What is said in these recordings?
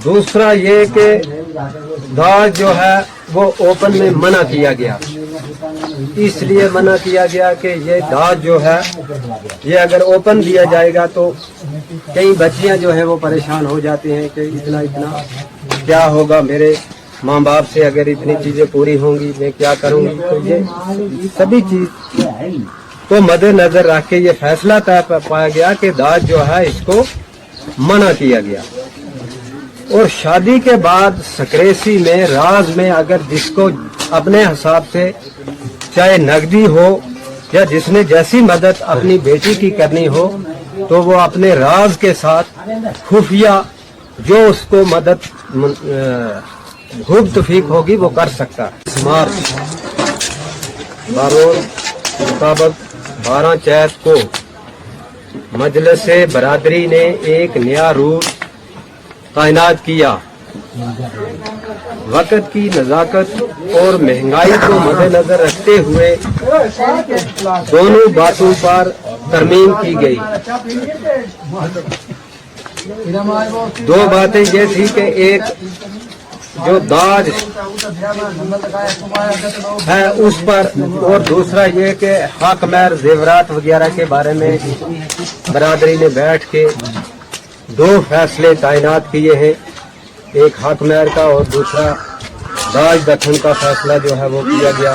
दूसरा ये कि दाज जो है वो ओपन में मना किया गया, इसलिए मना किया गया कि ये दाज जो है ये अगर ओपन दिया जाएगा तो कई बच्चियां जो है वो परेशान हो जाती हैं कि इतना इतना क्या होगा, मेरे माँ बाप से अगर इतनी चीजें पूरी होंगी मैं क्या करूंगी। तो ये सभी चीज को मद्देनजर रख के ये फैसला तय पाया गया कि दाज जो है इसको मना किया गया। और शादी के बाद सक्रेसी में राज में अगर जिसको अपने हिसाब से चाहे नकदी हो या जिसने जैसी मदद अपनी बेटी की करनी हो तो वो अपने राज के साथ खुफिया जो उसको मदद गुप्त फीक होगी वो कर सकता है। मार्च बारोल मुताबिक 12 चैत को मजलिस बरादरी ने एक नया रूल तैनात किया। वक्त की नजाकत और महंगाई को मद्देनजर रखते हुए दोनों बातों पर तरमीम की गई। दो बातें ये थी कि एक जो दाज है उस पर, और दूसरा ये कि हक महर जेवरात वगैरह के बारे में बरादरी ने बैठ के दो फैसले तैनात किए हैं, एक हक महर का और दूसरा दाज दखन का फैसला जो है वो किया गया।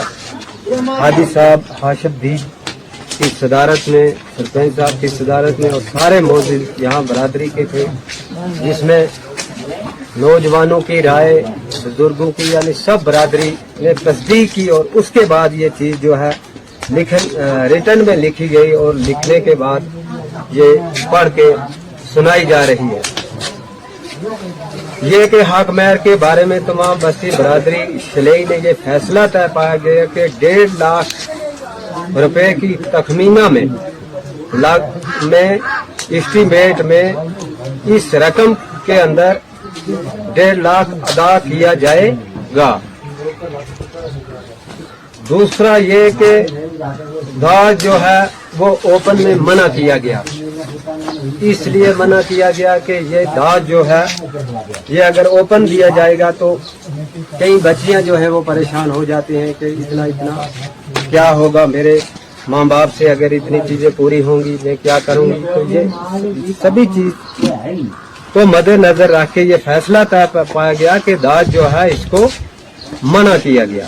हाजी साहब हाशिद दी की सदारत में, सरपंच साहब की सदारत में और सारे मौजूद यहाँ बरादरी के थे, जिसमें नौजवानों की राय, बुजुर्गों की, यानी सब बरादरी ने तस्दीक की। और उसके बाद ये चीज जो है रिटर्न में लिखी गई और लिखने के बाद ये पढ़ के सुनाई जा रही है। ये कि हक महर के बारे में तमाम बस्ती बरादरी शलई ने ये फैसला तय पाया गया कि 1.5 लाख रुपए की तखमीना में एस्टीमेट में इस रकम के अंदर 1.5 लाख अदा किया जाएगा। दूसरा ये कि दाज जो है वो ओपन में मना किया गया, इसलिए मना किया गया कि ये दाज जो है ये अगर ओपन दिया जाएगा तो कई बच्चियां जो है वो परेशान हो जाती हैं कि इतना इतना क्या होगा, मेरे माँ बाप से अगर इतनी चीजें पूरी होंगी मैं क्या करूंगी। तो ये सभी चीज को मद्देनजर रख के ये फैसला तय पाया गया कि दाज जो है इसको मना किया गया।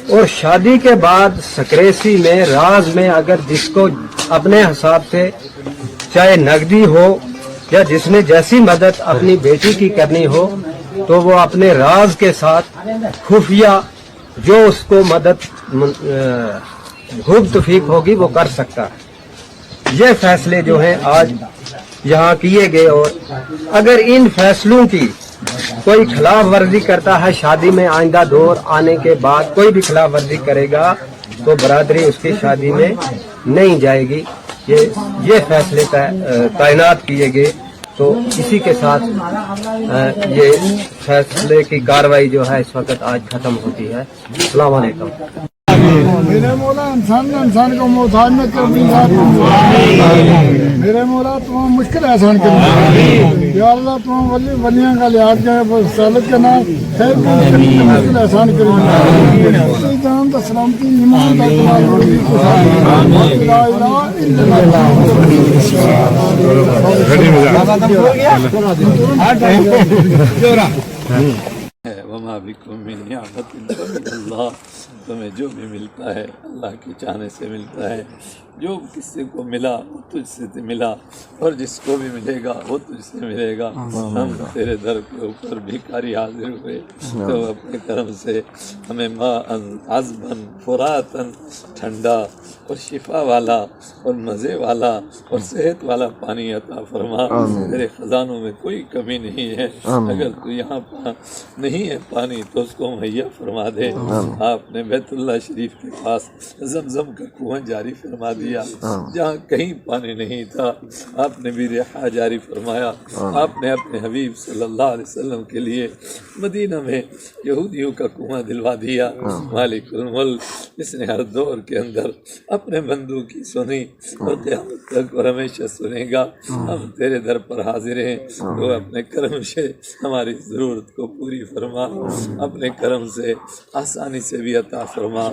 और शादी के बाद सक्रेसी में राज में अगर जिसको अपने हिसाब से चाहे नकदी हो या जिसने जैसी मदद अपनी बेटी की करनी हो तो वो अपने राज के साथ खुफिया जो उसको मदद गुप्त फीक होगी वो कर सकता है। ये फैसले जो हैं आज यहाँ किए गए। और अगर इन फैसलों की कोई खिलाफ वर्जी करता है, शादी में आइंदा दौर आने के बाद कोई भी खिलाफ वर्जी करेगा तो बरादरी उसकी शादी में नहीं जाएगी। ये फैसले तैनात किए गए। तो इसी के साथ ये फैसले की कार्रवाई जो है इस वक्त आज खत्म होती है। अस्सलाम वालेकुम। मेरे मौला इंसान को मोहताज में कर, मेरे मौला तुम्हारा मुश्किल आसान कर, या अल्लाह तुम वलियां का लिहाज करे, सालत के नाम खैर मुश्किल आसान करें, जान तो सलामती ईमान वमा बिकुम मिन निअमतिन फमिनल्लाह, तुम्हें जो भी मिलता है अल्लाह की चाहने से मिलता है। जो किसी को मिला वो तुझसे मिला और जिसको भी मिलेगा वो तुझसे मिलेगा। हम तेरे दर के ऊपर भिखारी हाजिर हुए तो अपने कर्म से हमें अज़बन फुरातन ठंडा और शिफा वाला और मज़े वाला और सेहत वाला पानी अता फरमा। तेरे ख़जानों में कोई कमी नहीं है। अगर तू यहाँ नहीं है पानी तो उसको मुहैया फरमा दे। आपने نے بیت اللہ شریف کے پاس زمزم کا کنواں جاری فرما دیا، جہاں کہیں پانی نہیں تھا آپ نے بھی رہا جاری فرمایا۔ آپ نے اپنے حبیب صلی اللہ علیہ وسلم کے لیے مدینہ میں یہودیوں کا کنواں دلوا دیا۔ مالک الملک جس نے ہر دور کے اندر اپنے بندوں کی سنی اور قیامت تک اور ہمیشہ سنے گا، ہم تیرے در پر حاضر ہیں، تو اپنے کرم سے ہماری ضرورت کو پوری فرما، اپنے کرم سے آسانی سے بھی عطا فرما،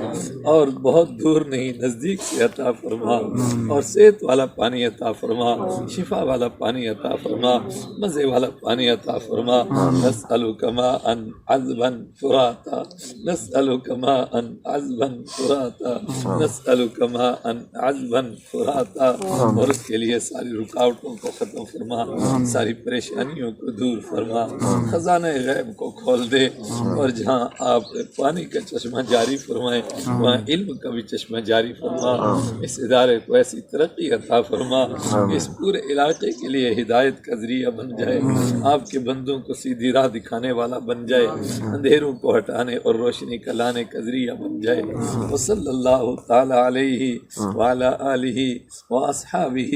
اور بہت دور نہیں نزدیک سے عطا فرما، اور صحت والا پانی عطا فرما، شفا والا پانی عطا فرما، مزے والا پانی عطا فرما۔ نسألک ماء عذبا فراتا، نسألک ماء عذبا فراتا، نسألک ماء عذبا فراتا، اور اس کے لیے ساری رکاوٹوں کو ختم فرما، ساری پریشانیوں کو دور فرما، خزانہ غیب کو کھول دے، اور جہاں آپ پانی کا چشمہ جاری فرمائے وہاں علم کا بھی چشمہ جاری فرما۔ اس ادارے کو ایسی ترقی عطا فرما، اس پورے علاقے کے لیے ہدایت کا ذریعہ بن جائے، آپ کے بندوں کو سیدھی راہ دکھانے والا بن جائے، اندھیروں کو ہٹانے اور روشنی کا لانے کا ذریعہ بن جائے۔ وصلی اللہ تعالی علیہ وعلی آلہ واصحابہ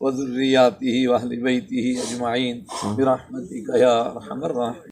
وذریاتہ واہل بیتہ اجمعین برحمتک یا ارحم الراحمین۔